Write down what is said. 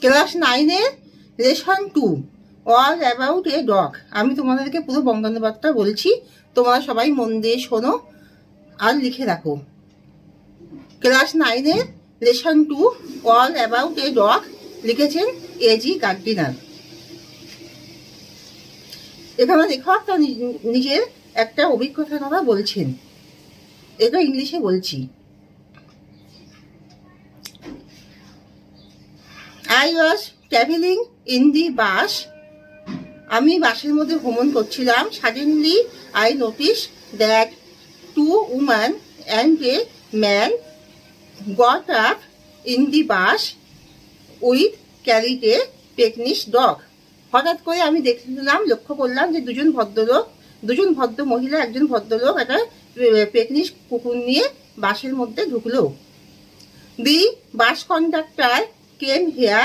Class 9-এর lesson 2 all about a dog. আমি তোমাদেরকে পুরো বঙ্গানুবাদটা বলছি, তোমরা সবাই মন দিয়ে শোনো আর লিখে রাখো। ক্লাস 9-এর lesson 2 all about a dog লিখেছেন এজি গার্ডিনার। এখানে লেখক তার নিজের একটা অভিজ্ঞতার কথা বলছেন, এটা ইংলিশে বলছি। I was traveling in the bus. আমি বাসের মধ্যে ভ্রমণ করছিলাম। Suddenly I noticed that 2 women and a man got up in the bus with carried a Pekingese dog. হঠাৎ করে আমি দেখলাম, লক্ষ্য করলাম যে দুজন ভদ্র মহিলা, একজন ভদ্রলোক একটা পেকনিস কুকুর নিয়ে বাসের মধ্যে ঢুকলো। The bus conductor came here